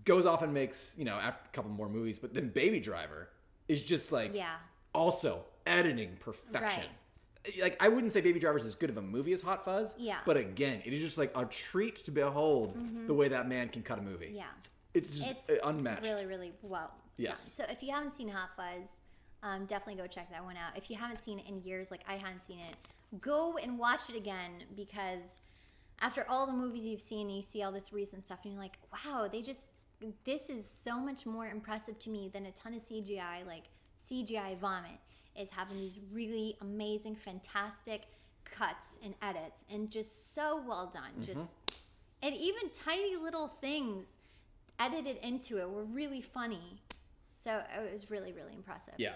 goes off and makes, a couple more movies. But then Baby Driver is just like also editing perfection. Right. Like, I wouldn't say Baby Driver is as good of a movie as Hot Fuzz. Yeah. But again, it is just like a treat to behold the way that man can cut a movie. Yeah. It's just unmatched. Really, really well done. So if you haven't seen Hot Fuzz, definitely go check that one out. If you haven't seen it in years, like I hadn't seen it, go and watch it again, because after all the movies you've seen, you see all this recent stuff, and you're like, wow, this is so much more impressive to me than a ton of CGI. Like, CGI vomit is having these really amazing, fantastic cuts and edits, and just so well done. And even tiny little things edited into it were really funny. So it was really, really impressive. Yeah.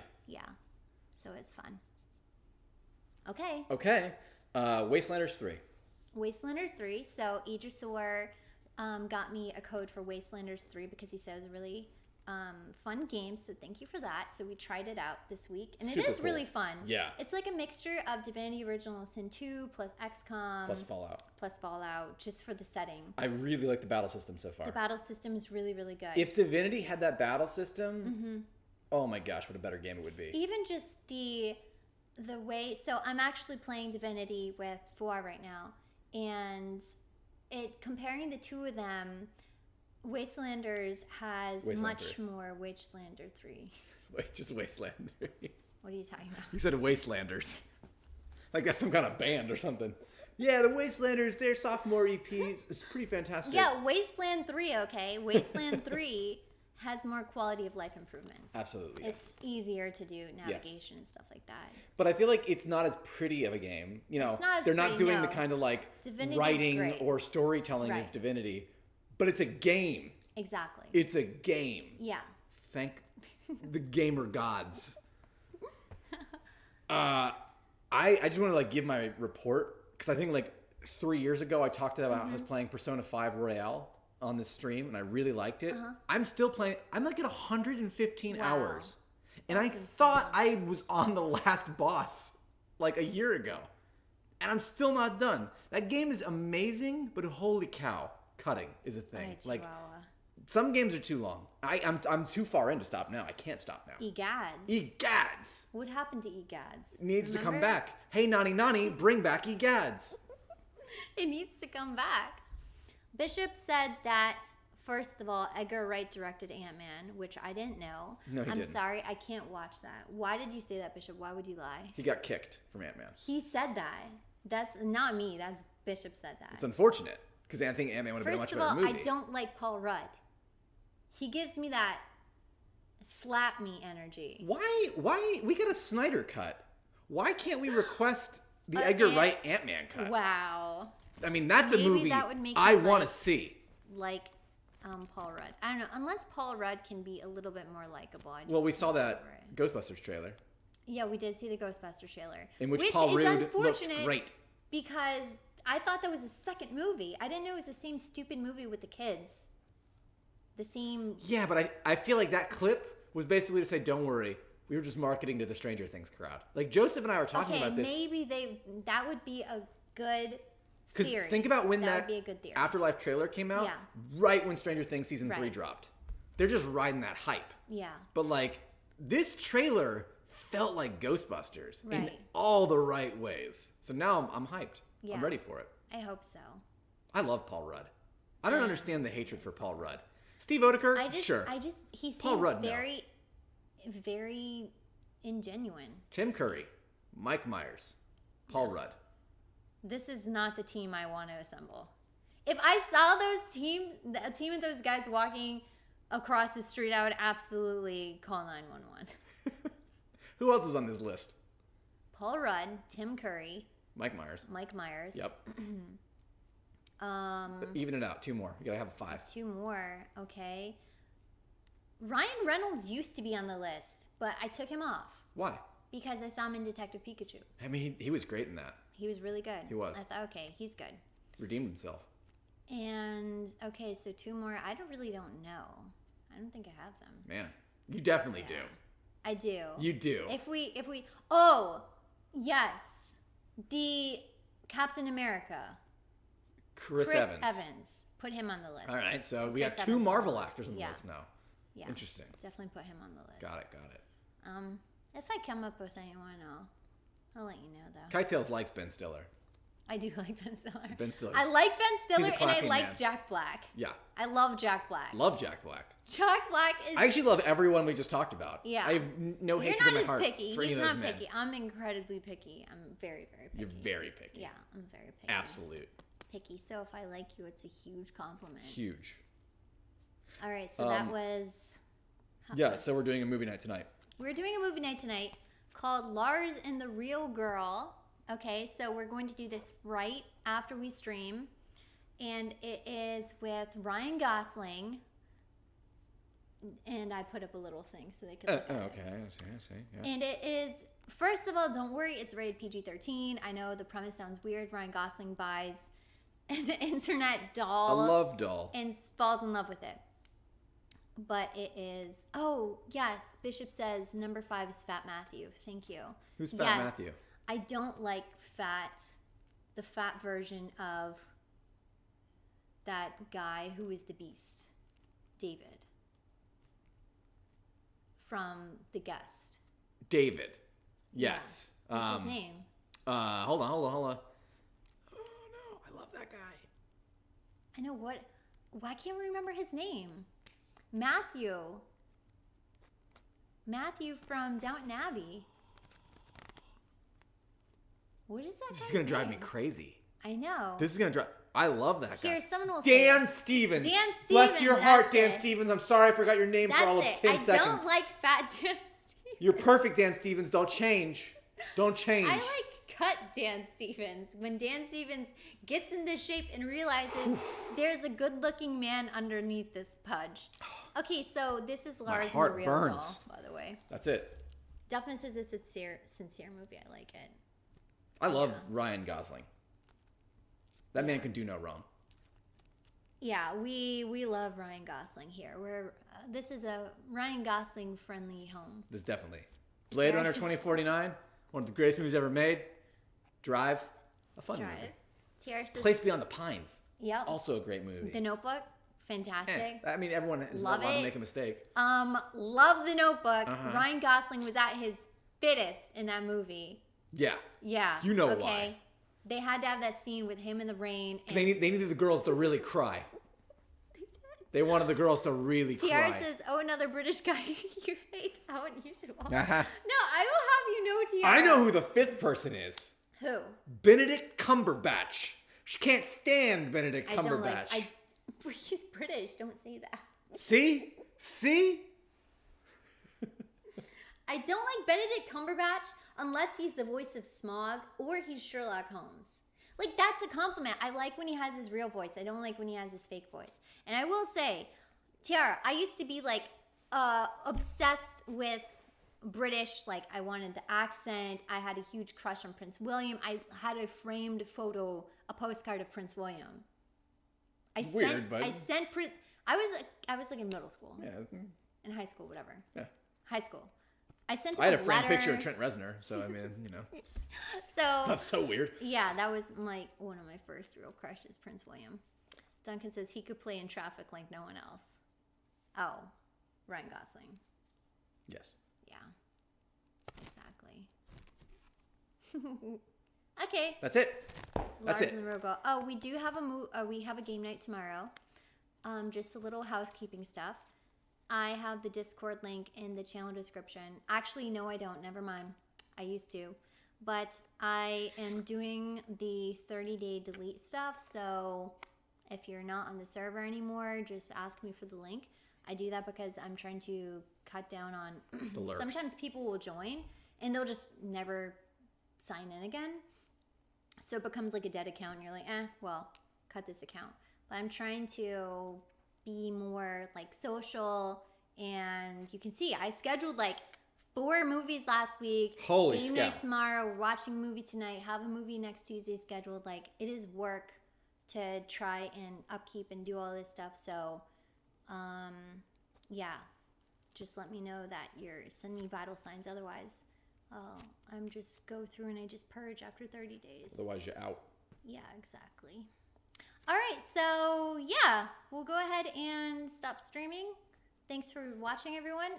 So it's fun. Okay. Wastelanders 3. Wastelanders 3. So Idrisor got me a code for Wastelanders 3 because he said it was a really fun game. So thank you for that. So we tried it out this week, and it is cool. Really fun. Yeah. It's like a mixture of Divinity Original Sin 2 plus XCOM plus Fallout, just for the setting. I really like the battle system so far. The battle system is really, really good. If Divinity had that battle system, oh my gosh, what a better game it would be. Even just the way. So I'm actually playing Divinity with Fuar right now, and comparing the two of them, Wastelanders has much more Wastelander 3. Wait, just Wasteland 3. What are you talking about? You said Wastelanders. Like that's some kind of band or something. Yeah, the Wastelanders, their sophomore EPs is pretty fantastic. Yeah, Wasteland 3, okay? Wasteland 3 has more quality of life improvements. Absolutely. It's easier to do navigation and stuff like that. But I feel like it's not as pretty of a game. You know, they're not doing the kind of like Divinity's writing great. or storytelling of Divinity, but it's a game. Exactly. It's a game. Yeah. Thank the gamer gods. I just want to like give my report because I think like 3 years ago I talked about I was playing Persona 5 Royale on this stream and I really liked it. I'm still playing. I'm like at 115 hours, and I thought I was on the last boss like a year ago, and I'm still not done. That game is amazing, but holy cow, cutting is a thing. Like some games are too long. I'm too far in to stop now. I can't stop now. Egads. What happened to Egads? It needs to come back. Hey, Nani, bring back Egads. It needs to come back. Bishop said that, first of all, Edgar Wright directed Ant-Man, which I didn't know. No, he didn't. I'm sorry, I can't watch that. Why did you say that, Bishop? Why would you lie? He got kicked from Ant-Man. He said that. That's not me. That's Bishop said that. It's unfortunate, because I think Ant-Man would have been a much better movie. First of all, I don't like Paul Rudd. He gives me that slap me energy. Why? We got a Snyder cut. Why can't we request the Edgar Wright Ant-Man cut? Wow. I mean, that's Maybe a movie that would make I want to see. Like Paul Rudd. I don't know. Unless Paul Rudd can be a little bit more likable. Well, we saw that Ghostbusters trailer. Yeah, we did see the Ghostbusters trailer. In which Paul Rudd looked great. Because I thought that was a second movie. I didn't know it was the same stupid movie with the kids. The same... Yeah, but I feel like that clip was basically to say, don't worry. We were just marketing to the Stranger Things crowd. Like, Joseph and I were talking about this. Maybe that would be a good... Because think about when that would be a good theory. Afterlife trailer came out, right when Stranger Things Season 3 dropped. They're just riding that hype. Yeah. But, like, this trailer felt like Ghostbusters in all the right ways. So now I'm hyped. Yeah. I'm ready for it. I hope so. I love Paul Rudd. I don't understand the hatred for Paul Rudd. Steve Oedeker, sure. He seems very, very ingenuine. Tim Curry, Mike Myers, Paul Rudd. This is not the team I want to assemble. If I saw a team of those guys walking across the street, I would absolutely call 911. Who else is on this list? Paul Rudd, Tim Curry, Mike Myers. Yep. Even it out. 2 more. You gotta have 5. 2 more. Okay. Ryan Reynolds used to be on the list, but I took him off. Why? Because I saw him in Detective Pikachu. I mean, he was great in that. He was really good. He was. I thought, okay, he's good. Redeemed himself. And, okay, so 2 more. I really don't know. I don't think I have them. Man, you definitely do. I do. You do. If we, oh, yes. The Captain America. Chris Evans. Put him on the list. All right, so we have 2 Marvel actors on the list now. Yeah. Interesting. Definitely put him on the list. Got it. If I come up with anyone, I'll let you know, though. Kite likes Ben Stiller. I do like Ben Stiller. Ben Stiller. I like Ben Stiller, and I like Jack Black. Yeah. I love Jack Black. Love Jack Black. Jack Black is... I actually love everyone we just talked about. Yeah. I have no hatred in my heart picky. for any of those men. He's not picky. I'm incredibly picky. I'm very, very picky. You're very picky. Yeah, I'm very picky. Absolute. Picky. So if I like you, it's a huge compliment. Huge. All right, so that was... Yeah, so we're doing a movie night tonight. We're doing a movie night tonight called Lars and the Real Girl. Okay, so we're going to do this right after we stream. And it is with Ryan Gosling. And I put up a little thing so they could look at okay, it. I see. Yeah. And it is, first of all, don't worry, it's rated PG-13. I know the premise sounds weird. Ryan Gosling buys an internet doll. A love doll. And falls in love with it. But it is, oh, yes, Bishop says number 5 is Fat Matthew. Thank you. Who's Fat Matthew? I don't like the fat version of that guy who is the Beast, David, from The Guest. David. Yes. Yeah. What's his name? Hold on. Oh, no. I love that guy. I know what. Why can't we remember his name? Matthew from Downton Abbey. What is that? This is going to drive me crazy. I know. This is going to drive... I love that guy. Here, someone will Dan say Stevens. Dan Stevens. Bless your heart, Dan it. Stevens. I'm sorry I forgot your name That's for all of 10 seconds. I don't like fat Dan Stevens. You're perfect, Dan Stevens. Don't change. Don't change. I like cut Dan Stevens. When Dan Stevens gets into shape and realizes there's a good-looking man underneath this pudge. Okay, so this is Lars and the Real Doll, by the way. That's it. Definitely says it's a sincere movie. I like it. I love Ryan Gosling. That man can do no wrong. Yeah, we love Ryan Gosling here. This is a Ryan Gosling friendly home. This definitely. Blade Runner 2049, one of the greatest movies ever made. Drive, a fun movie. Place Beyond the Pines. Yep. Also a great movie. The Notebook, fantastic. I mean, everyone is allowed to make a mistake. Love The Notebook. Ryan Gosling was at his fittest in that movie. Yeah. Yeah. You know why. They had to have that scene with him in the rain. And they needed the girls to really cry. They did. They wanted the girls to really cry. Tiara says, "Oh, another British guy you hate. How unusual." No, I will have you know, Tiara. I know who the fifth person is. Who? Benedict Cumberbatch. She can't stand Benedict Cumberbatch. He's British. Don't say that. See? I don't like Benedict Cumberbatch unless he's the voice of Smaug or he's Sherlock Holmes. Like, that's a compliment. I like when he has his real voice. I don't like when he has his fake voice. And I will say, Tiara, I used to be like obsessed with British. Like, I wanted the accent. I had a huge crush on Prince William. I had a framed photo, a postcard of Prince William. I was like in middle school. Yeah. In high school, whatever. Yeah. High school. I had a framed picture of Trent Reznor, so I mean, you know. So that's so weird. Yeah, that was like one of my first real crushes, Prince William. Duncan says he could play in Traffic like no one else. Oh, Ryan Gosling. Yes. Yeah. Exactly. Okay. That's it. Lars and the Robot. Oh, we do have we have a game night tomorrow. Just a little housekeeping stuff. I have the Discord link in the channel description. Actually, no, I don't. Never mind. I used to. But I am doing the 30-day delete stuff. So if you're not on the server anymore, just ask me for the link. I do that because I'm trying to cut down on... Sometimes people will join and they'll just never sign in again. So it becomes like a dead account and you're like, well, cut this account. But I'm trying to be more like social, and you can see I scheduled like 4 movies last week. Holy Game scout. night tomorrow, we're watching a movie tonight, have a movie next Tuesday scheduled. Like, it is work to try and upkeep and do all this stuff. So yeah, just let me know that you're sending me vital signs. Otherwise I'm just go through and I just purge after 30 days. Otherwise you're out. Yeah, exactly. All right, so yeah, we'll go ahead and stop streaming. Thanks for watching, everyone,